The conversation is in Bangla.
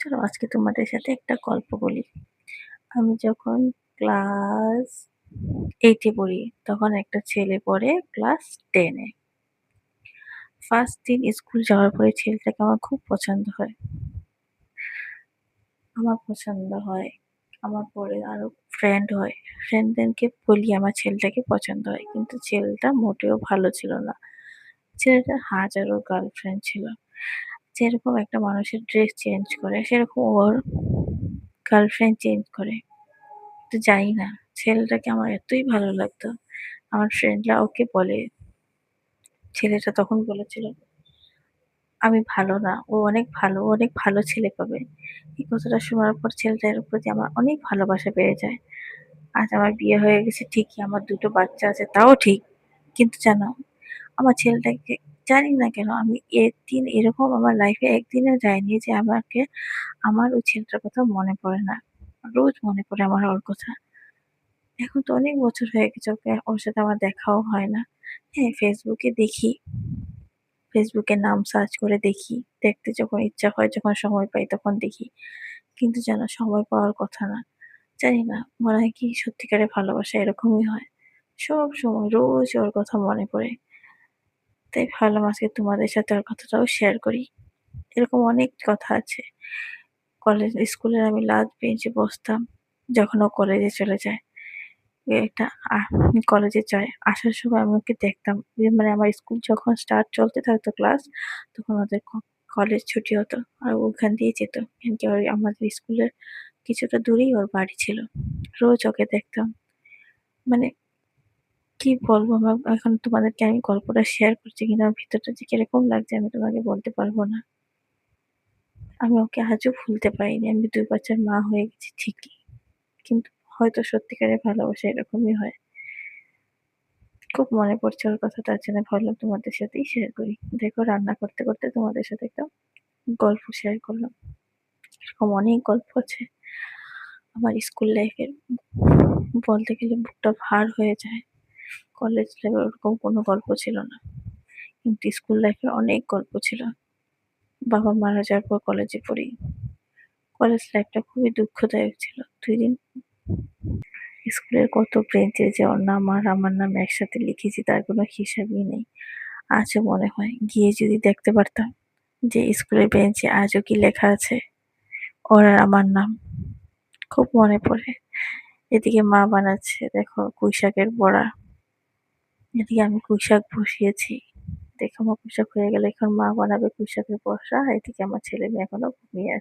চলো আজকে তোমাদের সাথে একটা গল্প বলি। আমি যখন ক্লাস 8 এ পড়ি, তখন একটা ছেলে পড়ে ক্লাস 10 এ। ফার্স্ট দিন স্কুল যাওয়ার পরে ছেলেটাকে আমার খুব পছন্দ হয়। আমার পছন্দ হয়। আমার পরে আরো ফ্রেন্ড হয়। ফ্রেন্ডদেরকে বলি আমার ছেলেটাকে পছন্দ হয়। কিন্তু ছেলেটা মোটেও ভালো ছিল না। ছেলেটার হাজারো গার্লফ্রেন্ড ছিল। যেরকম একটা মানুষের ড্রেস চেঞ্জ করে সেরকম ওর গার্লফ্রেন্ড চেঞ্জ করে। তো জানি না, ছেলেটাকে আমার এতই ভালো লাগতো। আমার ফ্রেন্ডরা ওকে বলে, ছেলেটা তখন বলেছিল, "আমি ভালো না, ও অনেক ভালো, ও অনেক ভালো ছেলে পাবে।" এই কথাটা শোনার পর ছেলেটার প্রতি আমার অনেক ভালোবাসা বেড়ে যায়। আজ আমার বিয়ে হয়ে গেছে ঠিকই, আমার ২ টো বাচ্চা আছে তাও ঠিক। কিন্তু জানো, আমার ছেলেটাকে জানি না কেন আমি একদিন এরকম আমার লাইফে একদিনও যায়নি যে আমার ওই ছেলেটার কথা মনে পড়ে না। রোজ মনে পড়ে আমার ওর কথা। এখন তো অনেক বছর হয়ে গেছে, ওর সাথে আমার দেখাও হয় না। হ্যাঁ, ফেসবুকে দেখি। ফেসবুকে নাম সার্চ করে দেখি। দেখতে যখন ইচ্ছা হয়, যখন সময় পাই তখন দেখি। কিন্তু জানো, সময় পাওয়ার কথা না। জানি না, মনে হয় কি সত্যিকারের ভালোবাসা এরকমই হয়। সবসময় রোজ ওর কথা মনে পড়ে। তাই ভাবলাম আজকে তোমাদের সাথে ওর কথাটাও শেয়ার করি। এরকম অনেক কথা আছে। স্কুলের আমি লাস্ট বেঞ্চে বসতাম যখন ও কলেজে চলে যায়। এটা কলেজে যায়। আসার সময় আমি ওকে দেখতাম। মানে আমার স্কুল যখন স্টার্ট চলতে থাকতো ক্লাস, তখন ওদের কলেজ ছুটি হতো। আর ও ওখান দিয়েই যেত। কেন কি ওই আমাদের স্কুলের কিছুটা দূরেই ওর বাড়ি ছিল। রোজ ওকে দেখতাম। মানে কি বলবো, এখন তোমাদেরকে আমি গল্পটা শেয়ার করছি কিন্তু আমার ভিতরটা যে কিরকম লাগছে আমি তোমাকে বলতে পারবো না। আমি ওকে আজও ভুলতে পারিনি। আমি ২ বাচ্চার মা হয়ে গেছি ঠিকই। কিন্তু হয়তো সত্যিকারের ভালোবাসা এরকমই হয়। খুব মনে পড়ছে ওর কথা, তার জন্য ভাবলাম তোমাদের সাথেই শেয়ার করি। দেখো, রান্না করতে করতে তোমাদের সাথে একটা গল্প শেয়ার করলাম। এরকম অনেক গল্প আছে আমার স্কুল লাইফের। বলতে গেলে বুকটা ভার হয়ে যায়। কলেজ লাইফে ওরকম কোনো গল্প ছিল না, কিন্তু স্কুল লাইফে অনেক গল্প ছিল। বাবা মারা যাওয়ার পর কলেজে পড়ি। কলেজ লাইফটা খুবই দুঃখদায়ক ছিল। ২ দিন স্কুলের কত বেঞ্চে যে ওর নাম আর আমার নাম একসাথে লিখেছি তার কোনো হিসাবই নেই। আজও মনে হয় গিয়ে যদি দেখতে পারতাম যে স্কুলের বেঞ্চে আজও কি লেখা আছে ওর আর আমার নাম। খুব মনে পড়ে। এদিকে মা বানাচ্ছে দেখো পুঁইশাকের বড়া, এদিকে আমি পুঁইশাক বসিয়েছি। দেখো আমার পুঁইশাক হয়ে গেলে এখন মা বানাবে পুঁইশাকের বড়া, এদিকে আমার ছেলে মেয়ে এখনো ঘুমিয়ে আছে।